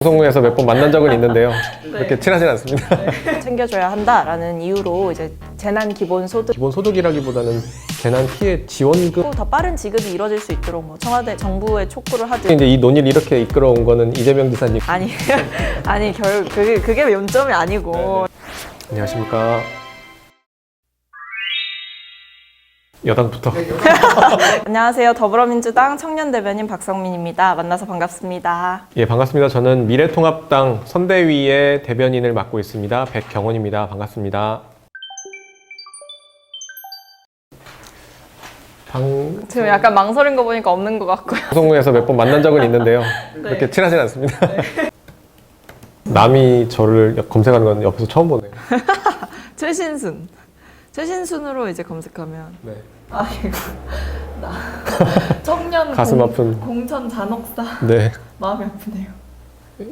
방송에서 몇 번 만난 적은 있는데요. 그렇게 친하진 않습니다. 챙겨줘야 한다라는 이유로 이제 재난 기본소득 기본소득이라기보다는 재난 피해 지원금. 더 빠른 지급이 이루어질 수 있도록 뭐 청와대 정부에 촉구를 하든 이제 이 논의를 이렇게 이끌어온 거는 이재명 지사님. 아니 그게 요점이 아니고. 안녕하십니까. 여당부터. 안녕하세요. 더불어민주당 청년대변인 박성민입니다. 만나서 반갑습니다. 예, 반갑습니다. 저는 미래통합당 선대위의 대변인을 맡고 있습니다. 백경원입니다. 반갑습니다. 지금 약간 망설인 거 보니까 없는 것 같고요. 방송에서 몇 번 만난 적은 있는데요. 그렇게 친하진 않습니다. 남이 저를 검색하는 건 옆에서 처음 보네요. 최신순으로 이제 검색하면 네. 아이고 나 청년 가슴 아픈. 공천 잔혹사 네. 마음이 아프네요.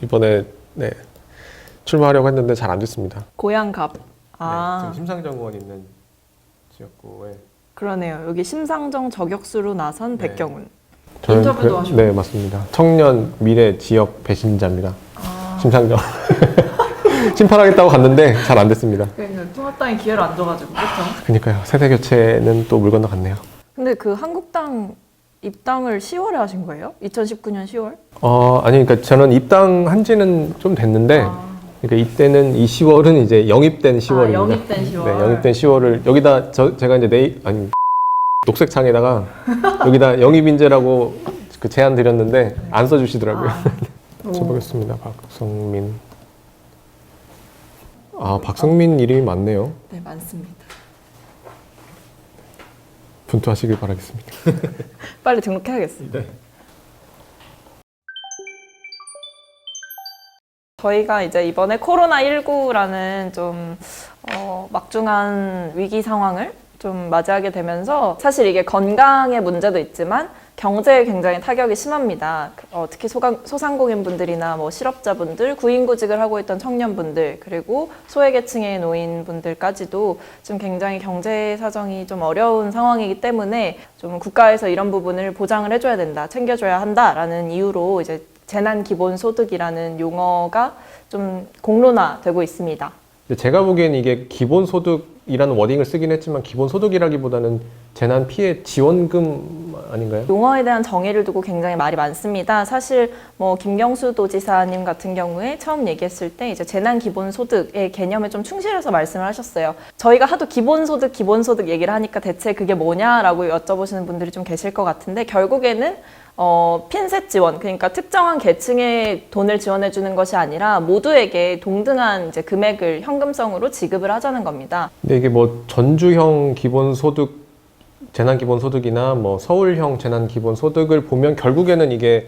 이번에 출마하려고 했는데 잘 안 됐습니다. 고향갑. 지금 심상정원 있는 지역구에. 그러네요. 여기 심상정 저격수로 나선 네. 백경훈. 저는 인터뷰도 하시고. 네, 맞습니다. 청년 미래 지역 배신자입니다. 심상정. 심판하겠다고 갔는데 잘 안 됐습니다. 그러니까 통합당이 기회를 안 줘가지고 그렇죠. 그러니까요. 세대 교체는 또 물 건너갔네요. 근데 그 한국당 입당을 10월에 하신 거예요? 2019년 10월? 아니, 그러니까 저는 입당한 지는 좀 됐는데, 그러니까 이때는 이 10월은 이제 영입된 10월입니다. 영입된 10월. 네, 영입된 10월을 여기다 제가 이제 녹색창에다가 여기다 영입인재라고 그 제안 드렸는데 안 써주시더라고요. 쳐보겠습니다. 박성민. 박성민 이름이 많네요. 네, 많습니다. 분투하시길 바라겠습니다. 빨리 등록해야겠습니다. 네. 저희가 이제 이번에 코로나19라는 좀 막중한 위기 상황을 좀 맞이하게 되면서 사실 이게 건강의 문제도 있지만 경제에 굉장히 타격이 심합니다. 특히 소상공인분들이나 뭐 실업자분들, 구인구직을 하고 있던 청년분들, 그리고 소외계층의 노인분들까지도 좀 굉장히 경제 사정이 좀 어려운 상황이기 때문에 좀 국가에서 이런 부분을 보장을 해줘야 된다, 챙겨줘야 한다라는 이유로 이제 재난기본소득이라는 용어가 좀 공론화되고 있습니다. 제가 보기엔 이게 기본소득이라는 워딩을 쓰긴 했지만 기본소득이라기보다는 재난 피해 지원금 아닌가요? 용어에 대한 정의를 두고 굉장히 말이 많습니다. 사실 뭐 김경수 도지사님 같은 경우에 처음 얘기했을 때 이제 재난기본소득의 개념에 좀 충실해서 말씀을 하셨어요. 저희가 하도 기본소득 얘기를 하니까 대체 그게 뭐냐라고 여쭤보시는 분들이 좀 계실 것 같은데 결국에는 핀셋 지원, 그러니까 특정한 계층에 돈을 지원해 주는 것이 아니라 모두에게 동등한 이제 금액을 현금성으로 지급을 하자는 겁니다. 근데 이게 뭐 전주형 기본소득, 재난기본소득이나 뭐 서울형 재난기본소득을 보면 결국에는 이게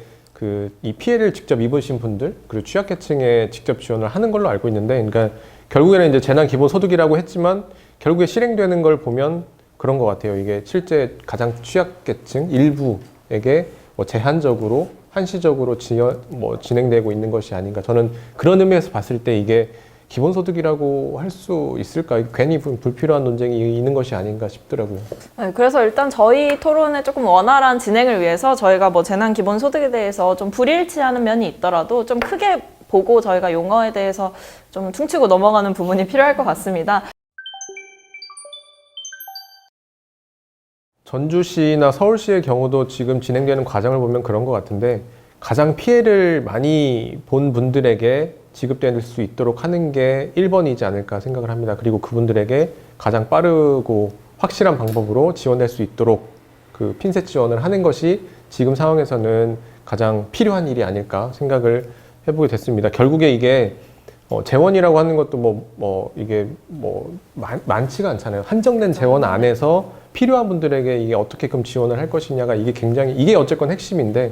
이 피해를 직접 입으신 분들 그리고 취약계층에 직접 지원을 하는 걸로 알고 있는데, 그러니까 결국에는 이제 재난기본소득이라고 했지만 결국에 실행되는 걸 보면 그런 것 같아요. 이게 실제 가장 취약계층 일부에게 뭐 제한적으로 한시적으로 진행되고 있는 것이 아닌가. 저는 그런 의미에서 봤을 때 이게 기본소득이라고 할 수 있을까? 괜히 불필요한 논쟁이 있는 것이 아닌가 싶더라고요. 네, 그래서 일단 저희 토론의 조금 원활한 진행을 위해서 저희가 뭐 재난기본소득에 대해서 좀 불일치하는 면이 있더라도 좀 크게 보고 저희가 용어에 대해서 좀 퉁치고 넘어가는 부분이 필요할 것 같습니다. 전주시나 서울시의 경우도 지금 진행되는 과정을 보면 그런 것 같은데, 가장 피해를 많이 본 분들에게 지급될 수 있도록 하는 게 1번이지 않을까 생각을 합니다. 그리고 그분들에게 가장 빠르고 확실한 방법으로 지원될 수 있도록 그 핀셋 지원을 하는 것이 지금 상황에서는 가장 필요한 일이 아닐까 생각을 해보게 됐습니다. 결국에 이게 재원이라고 하는 것도 이게 많지가 않잖아요. 한정된 재원 안에서 필요한 분들에게 이게 어떻게끔 지원을 할 것이냐가 이게 어쨌건 핵심인데,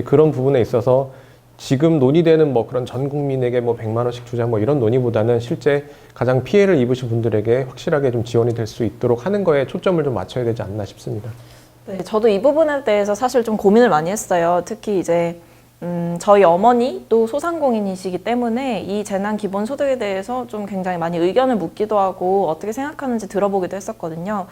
그런 부분에 있어서 지금 논의되는 그런 전 국민에게 100만 원씩 주자 이런 논의보다는 실제 가장 피해를 입으신 분들에게 확실하게 좀 지원이 될 수 있도록 하는 거에 초점을 좀 맞춰야 되지 않나 싶습니다. 네, 저도 이 부분에 대해서 사실 좀 고민을 많이 했어요. 특히 이제 저희 어머니도 소상공인이시기 때문에 이 재난기본소득에 대해서 좀 굉장히 많이 의견을 묻기도 하고 어떻게 생각하는지 들어보기도 했었거든요.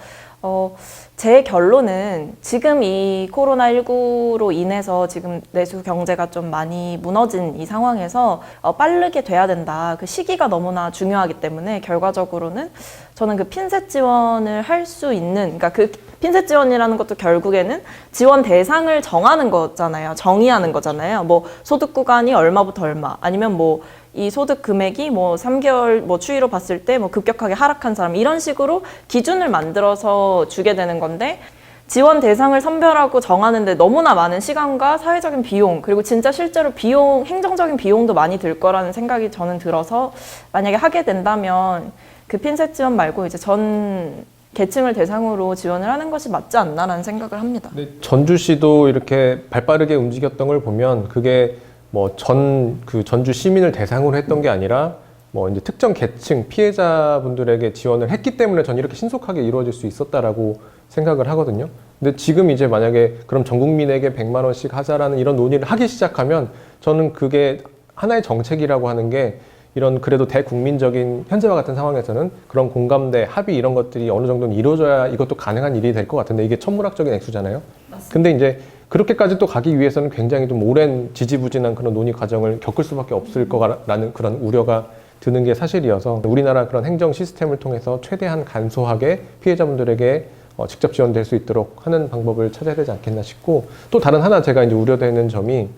제 결론은 지금 이 코로나19로 인해서 지금 내수 경제가 좀 많이 무너진 이 상황에서 빠르게 돼야 된다. 그 시기가 너무나 중요하기 때문에 결과적으로는 저는 그 핀셋 지원을 할 수 있는, 그러니까 그 핀셋 지원이라는 것도 결국에는 지원 대상을 정하는 거잖아요. 정의하는 거잖아요. 뭐 소득 구간이 얼마부터 얼마, 아니면 뭐 이 소득 금액이 뭐 3개월 뭐 추이로 봤을 때 뭐 급격하게 하락한 사람, 이런 식으로 기준을 만들어서 주게 되는 건데, 지원 대상을 선별하고 정하는데 너무나 많은 시간과 사회적인 비용, 그리고 진짜 실제로 비용, 행정적인 비용도 많이 들 거라는 생각이 저는 들어서, 만약에 하게 된다면 그 핀셋 지원 말고 이제 전 계층을 대상으로 지원을 하는 것이 맞지 않나라는 생각을 합니다. 근데 전주시도 이렇게 발빠르게 움직였던 걸 보면 그게 뭐 전주 시민을 대상으로 했던 게 아니라 뭐 이제 특정 계층 피해자분들에게 지원을 했기 때문에 전 이렇게 신속하게 이루어질 수 있었다라고 생각을 하거든요. 근데 지금 이제 만약에 그럼 전 국민에게 100만 원씩 하자라는 이런 논의를 하기 시작하면 저는 그게 하나의 정책이라고 하는 게 이런 그래도 대국민적인 현재와 같은 상황에서는 그런 공감대, 합의 이런 것들이 어느 정도는 이루어져야 이것도 가능한 일이 될 것 같은데 이게 천문학적인 액수잖아요. 맞습니다. 근데 이제 그렇게까지 또 가기 위해서는 굉장히 좀 오랜 지지부진한 그런 논의 과정을 겪을 수밖에 없을 거라는 그런 우려가 드는 게 사실이어서 우리나라 그런 행정 시스템을 통해서 최대한 간소하게 피해자분들에게 직접 지원될 수 있도록 하는 방법을 찾아야 되지 않겠나 싶고, 또 다른 하나 제가 이제 우려되는 점이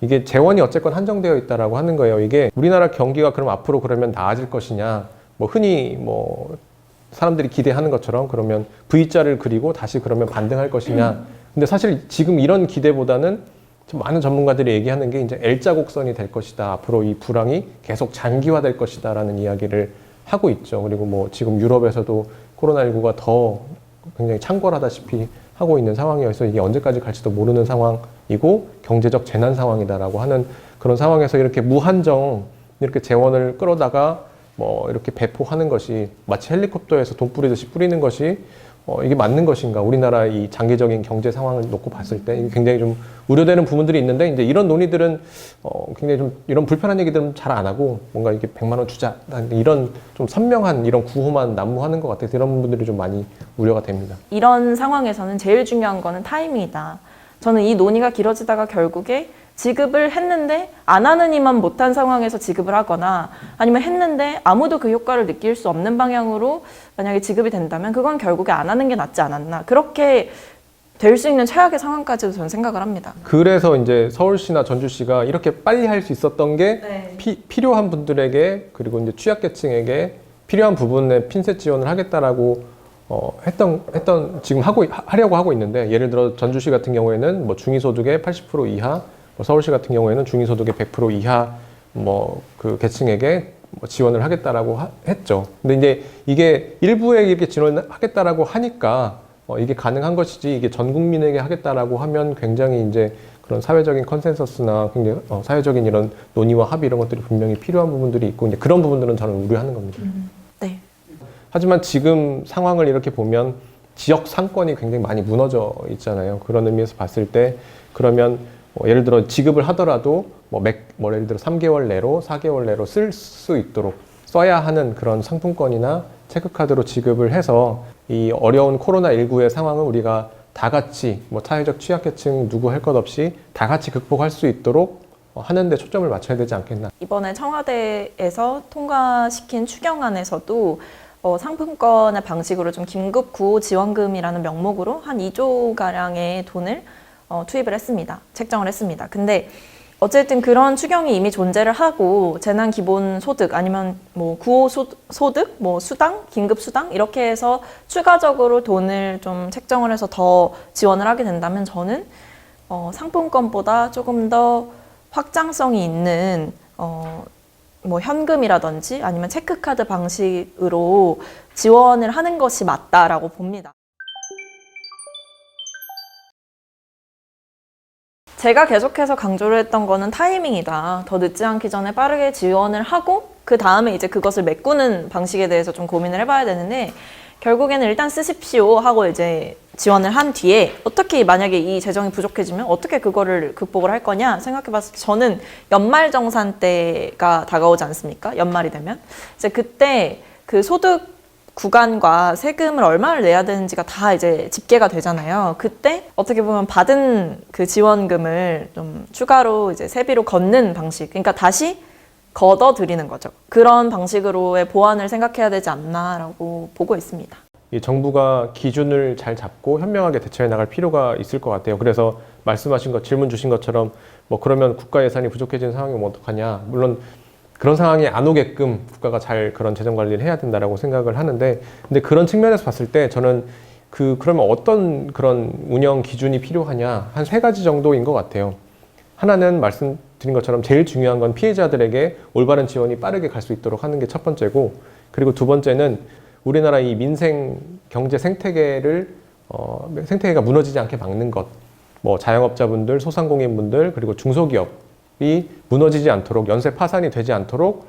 이게 재원이 어쨌건 한정되어 있다라고 하는 거예요. 이게 우리나라 경기가 그럼 앞으로 그러면 나아질 것이냐, 뭐 흔히 뭐 사람들이 기대하는 것처럼 그러면 V자를 그리고 다시 그러면 반등할 것이냐. 근데 사실 지금 이런 기대보다는 좀 많은 전문가들이 얘기하는 게 이제 L자 곡선이 될 것이다. 앞으로 이 불황이 계속 장기화될 것이다라는 이야기를 하고 있죠. 그리고 뭐 지금 유럽에서도 코로나19가 더 굉장히 창궐하다시피 하고 있는 상황이어서 이게 언제까지 갈지도 모르는 상황이고 경제적 재난 상황이다라고 하는 그런 상황에서 이렇게 무한정 이렇게 재원을 끌어다가 뭐 이렇게 배포하는 것이 마치 헬리콥터에서 돈 뿌리듯이 뿌리는 것이 이게 맞는 것인가? 우리나라 이 장기적인 경제 상황을 놓고 봤을 때 이게 굉장히 좀 우려되는 부분들이 있는데, 이제 이런 논의들은 굉장히 좀 이런 불편한 얘기들은 잘 안 하고 뭔가 이게 100만 원 주자 이런 좀 선명한 이런 구호만 난무하는 것 같아서 이런 분들이 좀 많이 우려가 됩니다. 이런 상황에서는 제일 중요한 거는 타이밍이다. 저는 이 논의가 길어지다가 결국에 지급을 했는데 안 하는 이만 못한 상황에서 지급을 하거나, 아니면 했는데 아무도 그 효과를 느낄 수 없는 방향으로 만약에 지급이 된다면 그건 결국에 안 하는 게 낫지 않았나. 그렇게 될 수 있는 최악의 상황까지도 저는 생각을 합니다. 그래서 이제 서울시나 전주시가 이렇게 빨리 할 수 있었던 게 필요한 분들에게, 그리고 이제 취약계층에게 필요한 부분에 핀셋 지원을 하겠다라고 했던 지금 하려고 하고 있는데, 예를 들어 전주시 같은 경우에는 뭐 중위소득의 80% 이하, 뭐 서울시 같은 경우에는 중위소득의 100% 이하 뭐 그 계층에게 뭐 지원을 하겠다라고 했죠. 근데 이제 이게 일부에게 이렇게 지원을 하겠다라고 하니까 이게 가능한 것이지, 이게 전 국민에게 하겠다라고 하면 굉장히 이제 그런 사회적인 컨센서스나 굉장히 사회적인 이런 논의와 합의 이런 것들이 분명히 필요한 부분들이 있고, 이제 그런 부분들은 저는 우려하는 겁니다. 네. 하지만 지금 상황을 이렇게 보면 지역 상권이 굉장히 많이 무너져 있잖아요. 그런 의미에서 봤을 때 그러면 예를 들어 지급을 하더라도 예를 들어 3개월 내로 4개월 내로 쓸 수 있도록 써야 하는 그런 상품권이나 체크카드로 지급을 해서 이 어려운 코로나19의 상황을 우리가 다 같이 사회적 취약계층 누구 할 것 없이 다 같이 극복할 수 있도록 하는 데 초점을 맞춰야 되지 않겠나. 이번에 청와대에서 통과시킨 추경안에서도 상품권의 방식으로 좀 긴급 구호 지원금이라는 명목으로 한 2조 가량의 돈을 투입을 했습니다. 책정을 했습니다. 근데 어쨌든 그런 추경이 이미 존재를 하고 재난 기본 소득 아니면 뭐 구호 소득, 뭐 수당, 긴급 수당 이렇게 해서 추가적으로 돈을 좀 책정을 해서 더 지원을 하게 된다면 저는 상품권보다 조금 더 확장성이 있는 뭐 현금이라든지 아니면 체크카드 방식으로 지원을 하는 것이 맞다라고 봅니다. 제가 계속해서 강조를 했던 거는 타이밍이다. 더 늦지 않기 전에 빠르게 지원을 하고 그 다음에 이제 그것을 메꾸는 방식에 대해서 좀 고민을 해봐야 되는데, 결국에는 일단 쓰십시오 하고 이제 지원을 한 뒤에 어떻게 만약에 이 재정이 부족해지면 어떻게 그거를 극복을 할 거냐 생각해봤을 때 저는 연말정산 때가 다가오지 않습니까? 연말이 되면 이제 그때 그 소득 구간과 세금을 얼마를 내야 되는지가 다 이제 집계가 되잖아요. 그때 어떻게 보면 받은 그 지원금을 좀 추가로 이제 세비로 걷는 방식, 그러니까 다시 걷어들이는 거죠. 그런 방식으로의 보완을 생각해야 되지 않나라고 보고 있습니다. 이 정부가 기준을 잘 잡고 현명하게 대처해 나갈 필요가 있을 것 같아요. 그래서 말씀하신 것, 질문 주신 것처럼 뭐 그러면 국가 예산이 부족해지는 상황이면 어떡하냐. 물론 그런 상황이 안 오게끔 국가가 잘 그런 재정 관리를 해야 된다라고 생각을 하는데, 근데 그런 측면에서 봤을 때 저는 그러면 어떤 그런 운영 기준이 필요하냐, 한 3가지 정도인 것 같아요. 하나는 말씀드린 것처럼 제일 중요한 건 피해자들에게 올바른 지원이 빠르게 갈 수 있도록 하는 게 첫 번째고, 그리고 두 번째는 우리나라 이 민생 경제 생태계가 무너지지 않게 막는 것, 뭐 자영업자분들, 소상공인분들, 그리고 중소기업이 무너지지 않도록, 연쇄 파산이 되지 않도록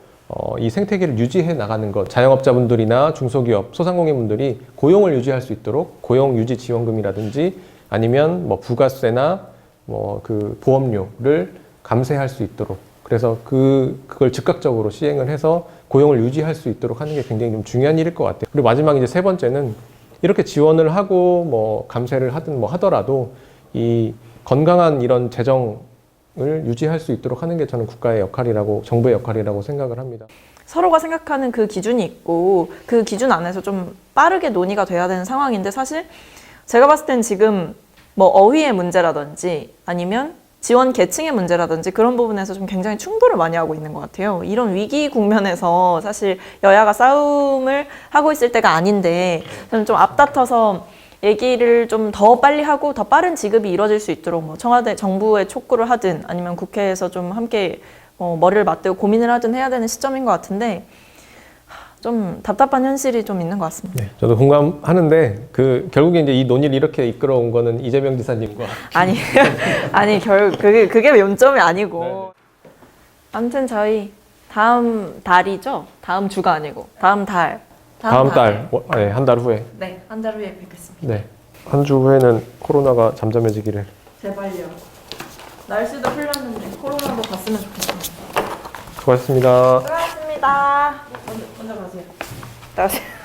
이 생태계를 유지해 나가는 것, 자영업자분들이나 중소기업, 소상공인분들이 고용을 유지할 수 있도록 고용 유지 지원금이라든지 아니면 뭐 부가세나 뭐 그 보험료를 감세할 수 있도록, 그래서 그걸 즉각적으로 시행을 해서 고용을 유지할 수 있도록 하는 게 굉장히 좀 중요한 일일 것 같아요. 그리고 마지막 이제 3번째는 이렇게 지원을 하고 뭐 감세를 하든 뭐 하더라도 이 건강한 이런 재정을 유지할 수 있도록 하는 게 저는 국가의 역할이라고, 정부의 역할이라고 생각을 합니다. 서로가 생각하는 그 기준이 있고 그 기준 안에서 좀 빠르게 논의가 돼야 되는 상황인데, 사실 제가 봤을 땐 지금 뭐 어휘의 문제라든지 아니면 지원 계층의 문제라든지 그런 부분에서 좀 굉장히 충돌을 많이 하고 있는 것 같아요. 이런 위기 국면에서 사실 여야가 싸움을 하고 있을 때가 아닌데, 저는 좀 앞다퉈서 얘기를 좀 더 빨리 하고 더 빠른 지급이 이루어질 수 있도록 뭐 청와대 정부에 촉구를 하든 아니면 국회에서 좀 함께 머리를 맞대고 고민을 하든 해야 되는 시점인 것 같은데, 좀 답답한 현실이 좀 있는 것 같습니다. 네, 저도 공감하는데 결국에 이제 이 논의를 이렇게 이끌어온 거는 이재명 지사님과 아니 그게 요점이 아니고. 네. 아무튼 저희 다음 달이죠? 다음 주가 아니고 다음 달. 다음 달, 네, 한 달 후에. 네, 한 달 후에 뵙겠습니다. 네, 한 주 후에는 코로나가 잠잠해지기를. 제발요. 날씨도 풀렸는데 코로나도 갔으면 좋겠습니다. 수고하셨습니다. 수고하셨습니다. 먼저 가세요. 나가세요.